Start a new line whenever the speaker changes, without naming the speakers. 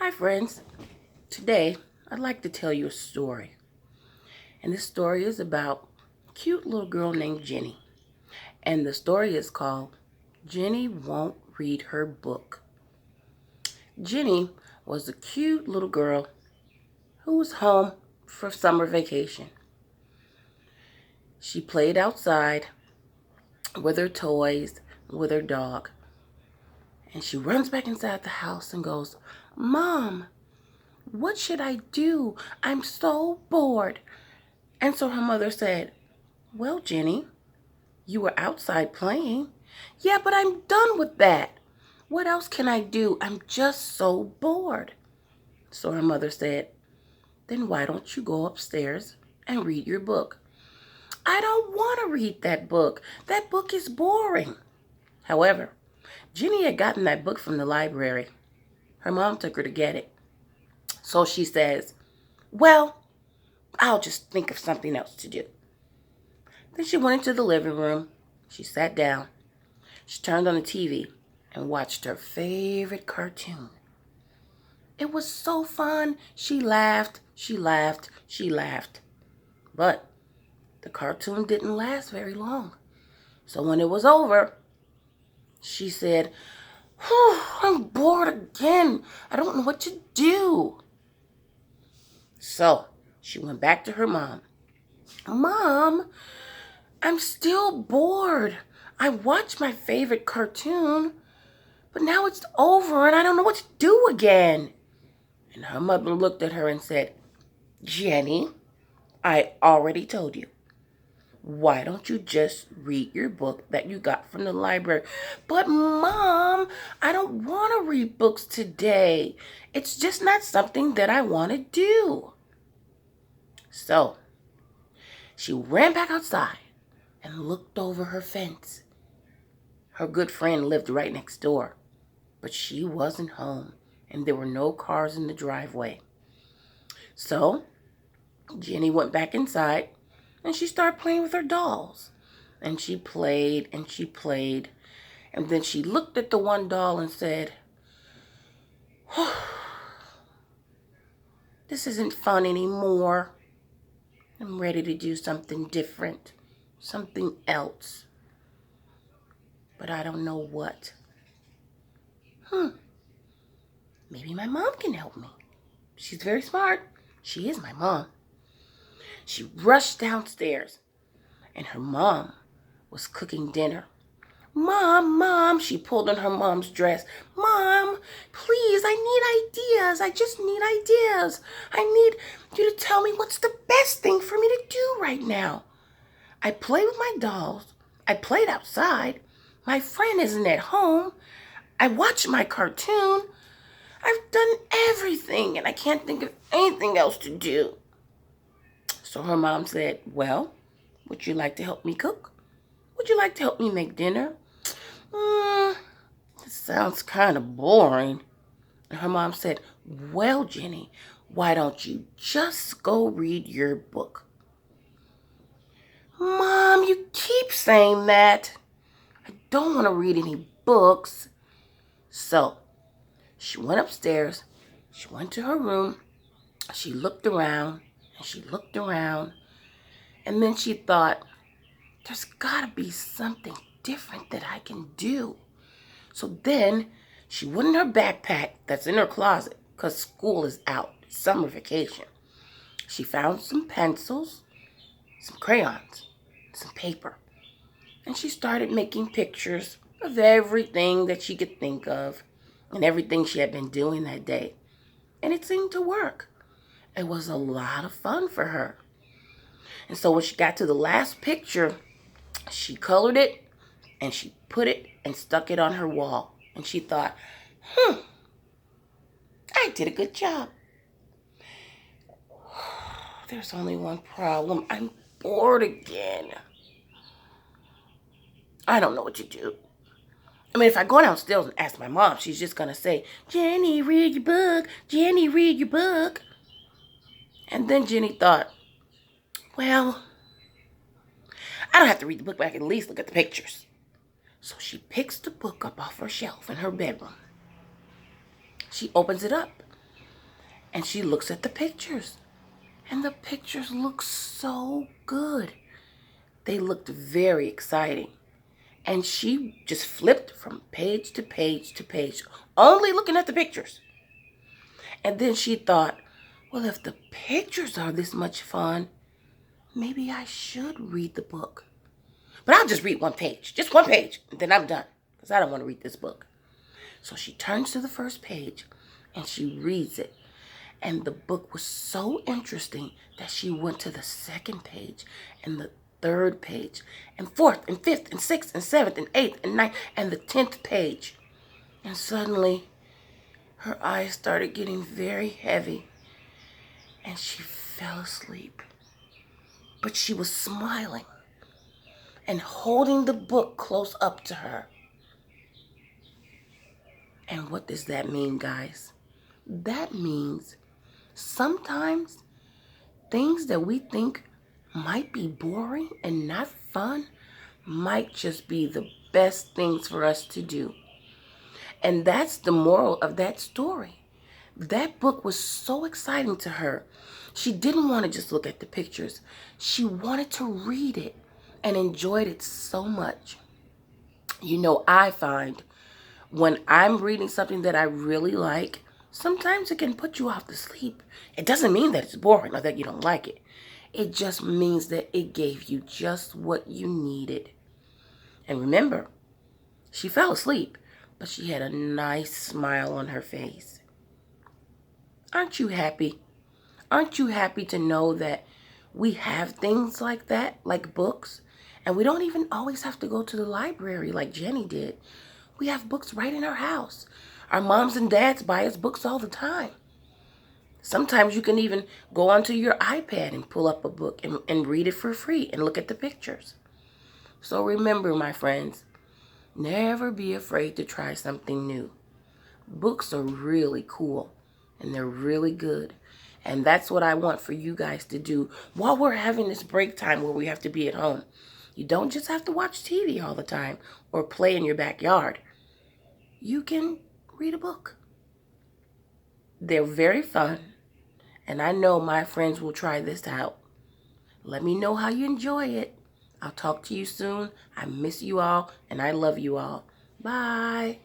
Hi friends, today I'd like to tell you a story. And this story is about a cute little girl named Jenny. And the story is called Jenny Won't Read Her Book. Jenny was a cute little girl who was home for summer vacation. She played outside with her toys, with her dog. And she runs back inside the house and goes, "Mom, what should I do? I'm so bored." And so her mother said, "Well, Jenny, you were outside playing." "Yeah, but I'm done with that. What else can I do? I'm just so bored." So her mother said, "Then why don't you go upstairs and read your book?" "I don't want to read that book. That book is boring." However, Jenny had gotten that book from the library. Her mom took her to get it. So she says, "Well, I'll just think of something else to do." Then she went into the living room. She sat down. She turned on the TV and watched her favorite cartoon. It was so fun. She laughed, she laughed, she laughed. But the cartoon didn't last very long. So when it was over, she said, "Whew, I'm bored again. I don't know what to do." So she went back to her mom. "Mom, I'm still bored. I watched my favorite cartoon, but now it's over and I don't know what to do again." And her mother looked at her and said, "Jenny, I already told you. Why don't you just read your book that you got from the library?" "But Mom, I don't want to read books today. It's just not something that I want to do." So she ran back outside and looked over her fence. Her good friend lived right next door, but she wasn't home and there were no cars in the driveway. So Jenny went back inside and she started playing with her dolls. And she played and she played. And then she looked at the one doll and said, "Oh, this isn't fun anymore. I'm ready to do something different, something else. But I don't know what. Maybe my mom can help me. She's very smart. She is my mom." She rushed downstairs and her mom was cooking dinner. Mom, she pulled on her mom's dress. "Mom, please, I need ideas. I just need ideas. I need you to tell me what's the best thing for me to do right now. I play with my dolls. I played outside. My friend isn't at home. I watch my cartoon. I've done everything and I can't think of anything else to do." So her mom said, "Well, would you like to help me cook? Would you like to help me make dinner?" It sounds kind of boring." And her mom said, "Well, Jenny, why don't you just go read your book?" "Mom, you keep saying that. I don't want to read any books." So she went upstairs. She went to her room. She looked around and she looked around. And then she thought, there's got to be something different that I can do. So then she went in her backpack that's in her closet because school is out, summer vacation. She found some pencils, some crayons, some paper, and she started making pictures of everything that she could think of and everything she had been doing that day. And it seemed to work. It was a lot of fun for her. And so when she got to the last picture, she colored it and she put it and stuck it on her wall. And she thought, I did a good job. There's only one problem. I'm bored again. I don't know what to do. I mean, if I go downstairs and ask my mom, she's just going to say, "Jenny, read your book. Jenny, read your book." And then Jenny thought, well, I don't have to read the book, but I can at least look at the pictures. So she picks the book up off her shelf in her bedroom. She opens it up And she looks at the pictures. And the pictures look so good. They looked very exciting. And she just flipped from page to page to page, only looking at the pictures. And then she thought, well, if the pictures are this much fun, maybe I should read the book. But I'll just read one page, just one page, and then I'm done, because I don't want to read this book. So she turns to the first page, and she reads it. And the book was so interesting that she went to the second page, and the third page, and fourth, and fifth, and sixth, and seventh, and eighth, and ninth, and the 10th page. And suddenly, her eyes started getting very heavy, and she fell asleep. But she was smiling and holding the book close up to her. And what does that mean, guys? That means sometimes things that we think might be boring and not fun might just be the best things for us to do. And that's the moral of that story. That book was so exciting to her. She didn't want to just look at the pictures. She wanted to read it and enjoyed it so much. You know, I find when I'm reading something that I really like, sometimes it can put you off to sleep. It doesn't mean that it's boring or that you don't like it. It just means that it gave you just what you needed. And remember, she fell asleep, but she had a nice smile on her face. Aren't you happy? Aren't you happy to know that we have things like that, like books, and we don't even always have to go to the library like Jenny did. We have books right in our house. Our moms and dads buy us books all the time. Sometimes you can even go onto your iPad and pull up a book and read it for free and look at the pictures. So remember, my friends, never be afraid to try something new. Books are really cool and they're really good. And that's what I want for you guys to do while we're having this break time where we have to be at home. You don't just have to watch TV all the time or play in your backyard. You can read a book. They're very fun, and I know my friends will try this out. Let me know how you enjoy it. I'll talk to you soon. I miss you all, and I love you all. Bye.